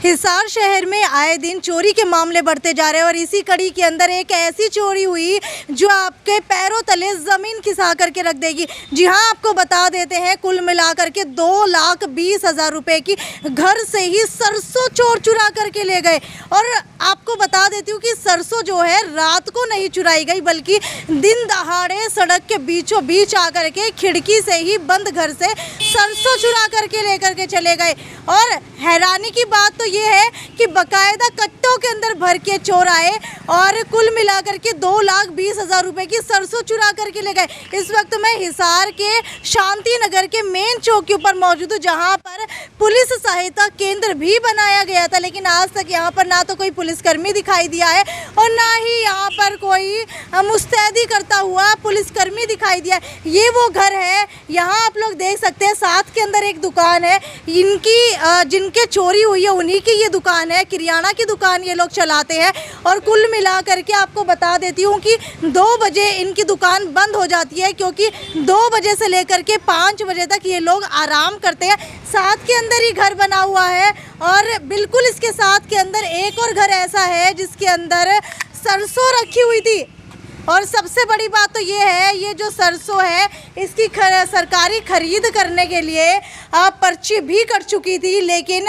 हिसार शहर में आए दिन चोरी के मामले बढ़ते जा रहे हैं और इसी कड़ी के अंदर एक ऐसी चोरी हुई जो आपके पैरों तले ज़मीन खिसा करके रख देगी। जी हाँ, आपको बता देते हैं कुल मिलाकर के 2,20,000 रुपए की घर से ही सरसों चोर चुरा करके ले गए। और आपको बता देती हूँ कि सरसों जो है रात को नहीं चुराई गई बल्कि दिन दहाड़े सड़क के बीचों बीच आकर के खिड़की से ही बंद घर से सरसों चुरा करके लेकर के चले गए। और हैरानी की बात तो ये है कि बकायदा कट्टों के अंदर भर के चोर आए और कुल मिलाकर के 2,20,000 रुपए की सरसों चुरा करके ले गए। इस वक्त मैं हिसार के शांति नगर के मेन चौक के ऊपर मौजूद हूँ, जहाँ पर पुलिस सहायता केंद्र भी बनाया गया था, लेकिन आज तक यहाँ पर ना तो कोई पुलिसकर्मी दिखाई दिया है और ना ही यहाँ पर कोई मुस्तैदी करता हुआ पुलिसकर्मी दिखाई दिया है। ये वो घर है, यहाँ आप लोग देख सकते हैं, साथ के अंदर एक दुकान है। इनकी जिनके चोरी हुई है उन्हीं की ये दुकान है, किराना की दुकान ये लोग चलाते हैं। और कुल मिला करके आपको बता देती हूँ कि 2 बजे इनकी दुकान बंद हो जाती है, क्योंकि 2 बजे से लेकर के 5 बजे तक ये लोग आराम करते हैं। साथ के अंदर ही घर बना हुआ है और बिल्कुल इसके साथ के अंदर एक और घर ऐसा है जिसके अंदर सरसों रखी हुई थी। और सबसे बड़ी बात तो ये है, ये जो सरसों है इसकी सरकारी खरीद करने के लिए पर्ची भी कट चुकी थी, लेकिन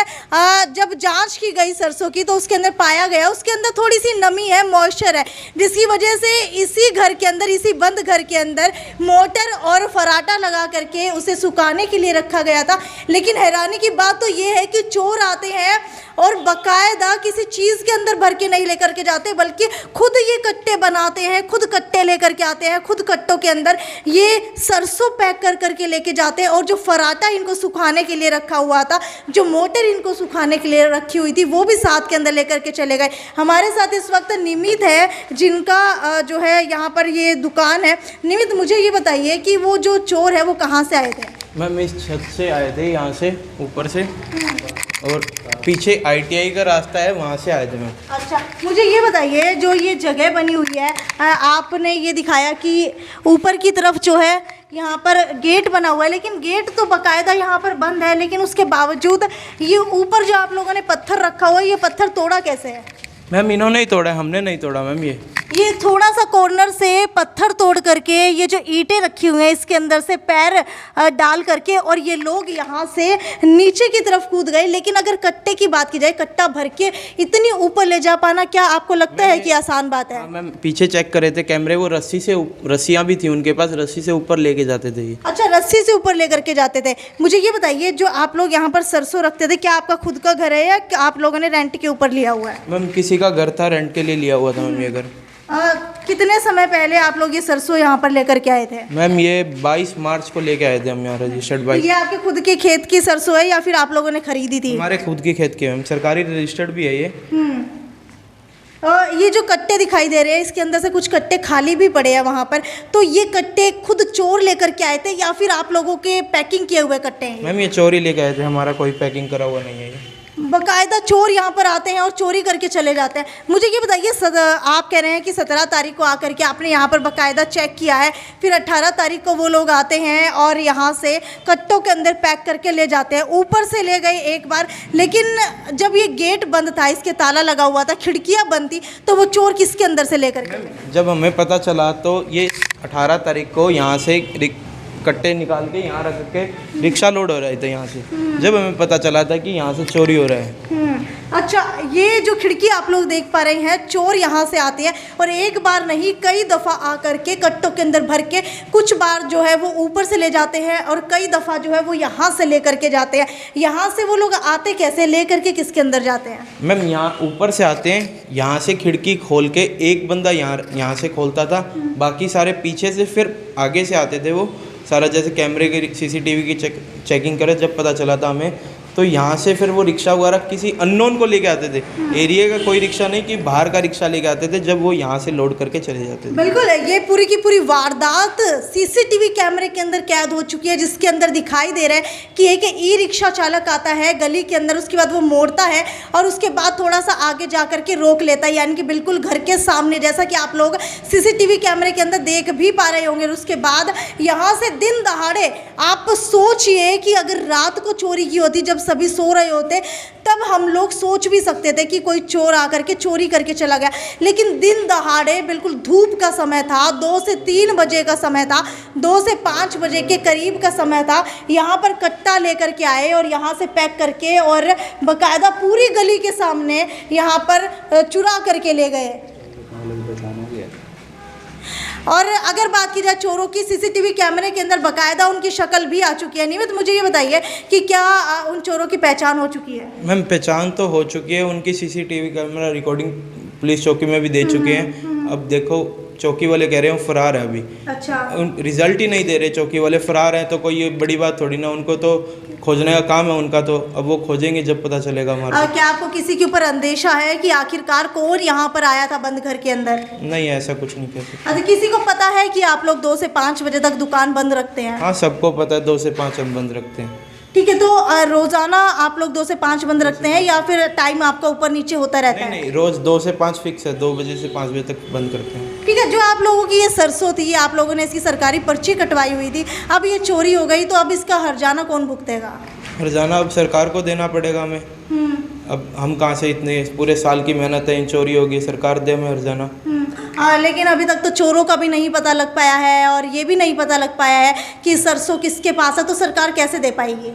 जब जांच की गई सरसों की तो उसके अंदर पाया गया उसके अंदर थोड़ी सी नमी है, मॉइस्चर है, जिसकी वजह से इसी घर के अंदर, इसी बंद घर के अंदर मोटर और फराटा लगा करके उसे सुखाने के लिए रखा गया था। लेकिन हैरानी की बात तो ये है कि चोर आते हैं और बकायदा किसी चीज़ के अंदर भर के नहीं लेकर के जाते, बल्कि खुद ये कट्टे बनाते हैं, खुद कट्टे लेकर के आते हैं, खुद कट्टों के अंदर ये सरसों पैक कर करके लेके जाते हैं। और जो फराटा इनको सुखाने के लिए रखा हुआ था, जो मोटर इनको सुखाने के लिए रखी हुई थी, वो भी साथ के अंदर लेकर के चले गए। हमारे साथ इस वक्त निमित है, जिनका जो है यहाँ पर ये दुकान है। निमित, मुझे ये बताइए कि वो जो चोर है वो कहाँ से आए थे? मैम इस छत से आए थे, यहाँ से ऊपर से, और पीछे ITI का रास्ता है, वहाँ से आए थे मैम। अच्छा, मुझे ये बताइए, जो ये जगह बनी हुई है, आपने ये दिखाया कि ऊपर की तरफ जो है यहाँ पर गेट बना हुआ है, लेकिन गेट तो बाकायदा यहाँ पर बंद है, लेकिन उसके बावजूद ये ऊपर जो आप लोगों ने पत्थर रखा हुआ है, ये पत्थर तोड़ा कैसे है? मैम इन्होंने ही तोड़ा है, हमने नहीं तोड़ा मैम। ये थोड़ा सा कॉर्नर से पत्थर तोड़ करके ये जो ईंटें रखी हुई हैं इसके अंदर से पैर डाल करके और ये लोग यहाँ से नीचे की तरफ कूद गए। लेकिन अगर कट्टे की बात की जाए, कट्टा भर के इतनी ऊपर ले जा पाना क्या आपको लगता है कि आसान बात है? मैम पीछे चेक कर रहे थे कैमरे, वो रस्सियाँ भी थी उनके पास, रस्सी से ऊपर लेके जाते थे। अच्छा, रस्सी से ऊपर लेकर के जाते थे। मुझे ये बताइए, जो आप लोग यहाँ पर सरसों रखते थे, क्या आपका खुद का घर है या आप लोगों ने रेंट के ऊपर लिया हुआ है? मैम किसी का घर था, रेंट के लिए लिया हुआ था मैम ये घर। कितने समय पहले आप लोग ये सरसों यहाँ पर लेकर के आए थे? मैम ये 22 मार्च को लेके आए थे हम यहाँ रजिस्टर्ड बाइक। ये आपके खुद के खेत की सरसों है या फिर आप लोगों ने खरीदी थी? हमारे खुद के खेत के मैम, सरकारी रजिस्टर्ड भी है ये। ये जो कट्टे दिखाई दे रहे हैं, इसके अंदर से कुछ कट्टे खाली भी पड़े हैं वहाँ पर, तो ये कट्टे खुद चोर लेकर के आए थे या फिर आप लोगों के पैकिंग किए हुए कट्टे हैं? मैम ये चोरी लेके आए थे, हमारा कोई पैकिंग करा हुआ नहीं है ये। बकायदा चोर यहाँ पर आते हैं और चोरी करके चले जाते हैं। मुझे ये बताइए, आप कह रहे हैं कि 17 तारीख को आकर के आपने यहाँ पर बकायदा चेक किया है, फिर 18 तारीख को वो लोग आते हैं और यहाँ से कट्टों के अंदर पैक करके ले जाते हैं। ऊपर से ले गए एक बार, लेकिन जब ये गेट बंद था, इसके ताला लगा हुआ था, खिड़कियाँ बंद थी, तो वो चोर किसके अंदर से लेकर के? जब हमें पता चला तो ये 18 तारीख को यहाँ से कट्टे निकाल के यहाँ रख के रिक्शा लोड हो रहे थे यहाँ से, जब हमें पता चला था कि यहाँ से चोरी हो रहा है। अच्छा, ये जो खिड़की आप लोग देख पा रहे हैं, चोर यहाँ से आते हैं और एक बार नहीं कई दफ़ा आकर के कट्टों के अंदर भर के कुछ बार जो है वो ऊपर से ले जाते हैं और कई दफ़ा जो है वो यहाँ से लेकर के जाते हैं। यहाँ से वो लोग आते कैसे, लेकर के किसके अंदर जाते हैं? मैम यहाँ ऊपर से आते हैं, यहाँ से खिड़की खोल के एक बंदा यहाँ से खोलता था, बाकी सारे पीछे से, फिर आगे से आते थे वो सारा, जैसे कैमरे की CCTV की चेकिंग करे। जब पता चला था हमें तो यहाँ से फिर वो रिक्शा वगैरह किसी अननोन को लेके आते थे, एरिया का कोई रिक्शा नहीं कि बाहर का रिक्शा लेके आते थे, जब वो यहाँ से लोड करके चले जाते थे। बिल्कुल, ये पूरी की पूरी वारदात CCTV कैमरे के अंदर कैद हो चुकी है, जिसके अंदर दिखाई दे रहा है कि एक ई रिक्शा चालक आता है गली के अंदर, उसके बाद वो मोड़ता है और उसके बाद थोड़ा सा आगे जा करके रोक लेता है, यानी कि बिल्कुल घर के सामने, जैसा कि आप लोग CCTV कैमरे के अंदर देख भी पा रहे होंगे। उसके बाद यहाँ से दिन दहाड़े, आप सोचिए कि अगर रात को चोरी की होती, जब सभी सो रहे होते, तब हम लोग सोच भी सकते थे कि कोई चोर आकर के चोरी करके चला गया। लेकिन दिन दहाड़े बिल्कुल धूप का समय था, 2 से 3 बजे का समय था, 2 से 5 बजे के करीब का समय था, यहाँ पर कट्टा लेकर के आए और यहाँ से पैक करके और बाकायदा पूरी गली के सामने यहाँ पर चुरा करके ले गए। और अगर बात की जाए चोरों की, सीसीटीवी कैमरे के अंदर बाकायदा उनकी शक्ल भी आ चुकी है। निमित, मुझे ये बताइए कि क्या उन चोरों की पहचान हो चुकी है? मैम पहचान तो हो चुकी है, उनकी सीसीटीवी कैमरा रिकॉर्डिंग पुलिस चौकी में भी दे चुके हैं। अब देखो चौकी वाले कह रहे हैं फरार है अभी। अच्छा, रिजल्ट ही नहीं दे रहे चौकी वाले, फरार हैं तो कोई ये बड़ी बात थोड़ी ना, उनको तो खोजने का काम है उनका, तो अब वो खोजेंगे जब पता चलेगा हमारा। क्या आपको किसी के ऊपर अंदेशा है कि आखिरकार कौन यहाँ पर आया था बंद घर के अंदर? नहीं, ऐसा कुछ नहीं कह सकते। अच्छा, किसी को पता है कि आप लोग 2 से 5 बजे तक दुकान बंद रखते हैं? हाँ, सबको पता है 2 से 5 हम बंद रखते हैं। ठीक है, तो रोजाना आप लोग 2 से 5 बंद रखते हैं या फिर टाइम आपका ऊपर नीचे होता रहता है? नहीं, रोज 2 से 5 फिक्स है, 2 बजे से 5 बजे तक बंद करते हैं। ठीक है, जो आप लोगों की ये सरसों थी, आप लोगों ने इसकी सरकारी पर्ची कटवाई हुई थी, अब ये चोरी हो गई, तो अब इसका हर्जाना कौन भुगतेगा? हर्जाना अब सरकार को देना पड़ेगा हमें। अब हम कहाँ से, इतने पूरे साल की मेहनत है, इन चोरी होगी, सरकार दे हमें हर्जाना। लेकिन अभी तक तो चोरों का भी नहीं पता लग पाया है और ये भी नहीं पता लग पाया है कि सरसों किसके पास है, तो सरकार कैसे दे पाएगी?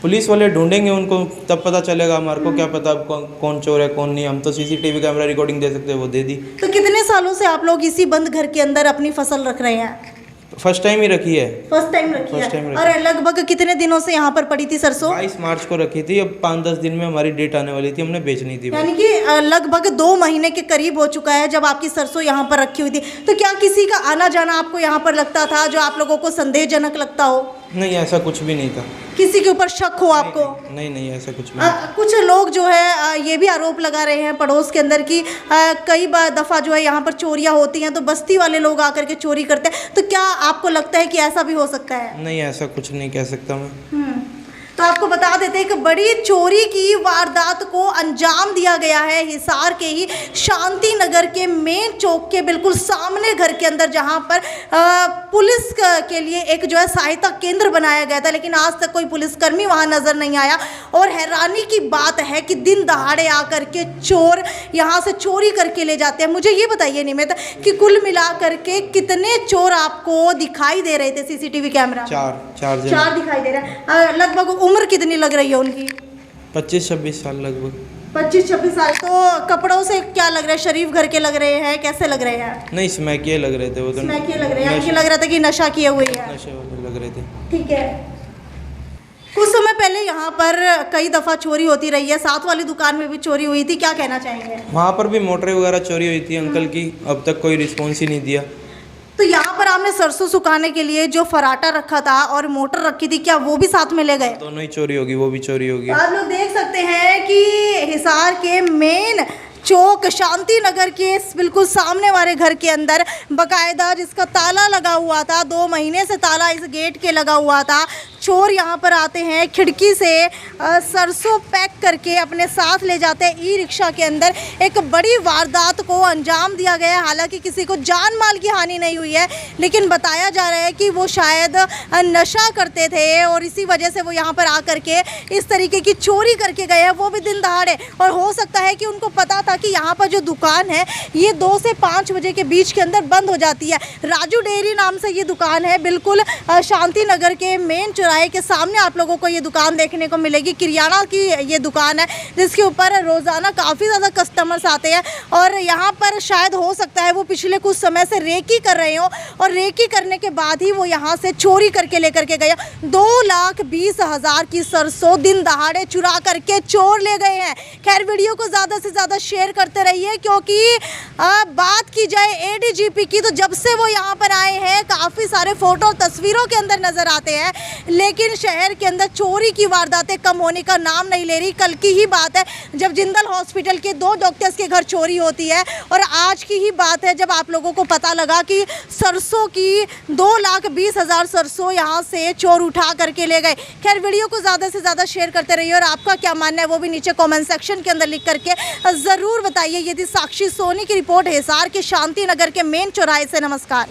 पुलिस वाले ढूंढेंगे उनको, तब पता चलेगा। हमारे को क्या पता अब कौन चोर है कौन नहीं, हम तो सीसीटीवी कैमरा रिकॉर्डिंग दे सकते हैं, वो दे दी। तो कितने सालों से आप लोग इसी बंद घर के अंदर अपनी फसल रख रहे हैं? फर्स्ट टाइम ही रखी है। फर्स्ट टाइम रखी है। और लगभग कितने दिनों से यहाँ पर पड़ी थी सरसों? 22 मार्च को रखी थी, अब 5-10 दिन में हमारी डेट आने वाली थी, हमने बेचनी थी। यानी कि लगभग 2 महीने के करीब हो चुका है जब आपकी सरसों यहाँ पर रखी हुई थी। तो क्या किसी का आना जाना आपको यहाँ पर लगता था जो आप लोगों को संदेहजनक लगता हो? नहीं, ऐसा कुछ भी नहीं था। किसी के ऊपर शक हो आपको? नहीं, ऐसा कुछ नहीं। कुछ लोग जो है ये भी आरोप लगा रहे हैं पड़ोस के अंदर कि कई बार दफ़ा जो है यहाँ पर चोरियाँ होती हैं तो बस्ती वाले लोग आकर के चोरी करते हैं, तो क्या आपको लगता है कि ऐसा भी हो सकता है? नहीं, ऐसा कुछ नहीं कह सकता मैं। तो आपको बता देते हैं कि बड़ी चोरी की वारदात को अंजाम दिया गया है हिसार के ही शांति नगर के मेन चौक के बिल्कुल सामने घर के अंदर, जहां पर पुलिस के लिए एक जो है सहायता केंद्र बनाया गया था, लेकिन आज तक कोई पुलिसकर्मी वहां नजर नहीं आया। और हैरानी की बात है कि दिन दहाड़े आकर के चोर यहां से चोरी करके ले जाते हैं। मुझे ये बताइए निमित कि कुल मिला करके कितने चोर आपको दिखाई दे रहे थे सीसीटीवी कैमरा? 4 दिखाई दे रहे हैं। लगभग उम्र कितनी लग रही है उनकी? 25-26 साल लगभग। 25-26 साल। तो कपड़ों से क्या लग रहा है, शरीफ घर के लग रहे हैं, कैसे लग रहे हैं? नहीं, स्मैकिए लग रहे थे वो तो। स्मैकिए लग रहे हैं, मुझे लग रहा था कि नशा किए हुए हैं। नशे वाले लग रहे थे। ठीक है। कुछ समय पहले यहाँ पर कई दफ़ा चोरी होती रही है, साथ वाली दुकान में भी चोरी हुई थी, क्या कहना चाहेंगे? वहाँ पर भी मोटरें वगैरह चोरी हुई थी अंकल की, अब तक कोई रिस्पॉन्स ही नहीं दिया। तो यहाँ पर आपने सरसों सुखाने के लिए जो फराटा रखा था और मोटर रखी थी, क्या वो भी साथ में ले गए? दोनों ही चोरी होगी, वो भी चोरी होगी। आप लोग देख सकते हैं कि हिसार के मेन चौक शांति नगर के बिल्कुल सामने वाले घर के अंदर बाकायदा जिसका ताला लगा हुआ था, 2 महीने से ताला इस गेट के लगा हुआ था, चोर यहाँ पर आते हैं, खिड़की से सरसों पैक करके अपने साथ ले जाते हैं। ई रिक्शा के अंदर एक बड़ी वारदात को अंजाम दिया गया। हालांकि किसी को जान माल की हानि नहीं हुई है, लेकिन बताया जा रहा है कि वो शायद नशा करते थे और इसी वजह से वो यहाँ पर आकर के इस तरीके की चोरी करके गए हैं, वो भी दिन दहाड़े। और हो सकता है कि उनको पता था कि यहाँ पर जो दुकान है ये 2 से 5 बजे के बीच के अंदर बंद हो जाती है। राजू डेयरी नाम से ये दुकान है, बिल्कुल शांति नगर के मेन चौराहे के सामने आप लोगों को ये दुकान देखने को मिलेगी। किरियाना की ये दुकान है जिसके ऊपर रोज़ाना काफ़ी ज़्यादा कस्टमर्स आते हैं और यहाँ पर शायद हो सकता है वो पिछले कुछ समय से रेकी कर रहे हो और रेकी करने के बाद ही वो यहाँ से चोरी करके लेकर के गए। 2,20,000 की सरसों दिन दहाड़े चुरा करके चोर ले गए हैं। खैर, वीडियो को ज़्यादा से ज़्यादा शेयर करते रहिए, क्योंकि बात की जाए एडीजीपी की तो जब से वो यहाँ पर आए हैं काफ़ी सारे फ़ोटो तस्वीरों के अंदर नज़र आते हैं, लेकिन शहर के अंदर चोरी की वारदातें कम होने का नाम नहीं ले रही। कल की ही बात है जब जिंदल हॉस्पिटल के 2 डॉक्टर्स के घर चोरी होती है और आज की ही बात है जब आप लोगों को पता लगा कि सरसों की 2,20,000 सरसों यहाँ से चोर उठा करके ले गए। खैर, वीडियो को ज़्यादा से ज़्यादा शेयर करते रहिए और आपका क्या मानना है वो भी नीचे कमेंट सेक्शन के अंदर लिख करके ज़रूर बताइए। ये थी साक्षी सोनी की रिपोर्ट हिसार के शांति नगर के मेन चौराहे से। नमस्कार।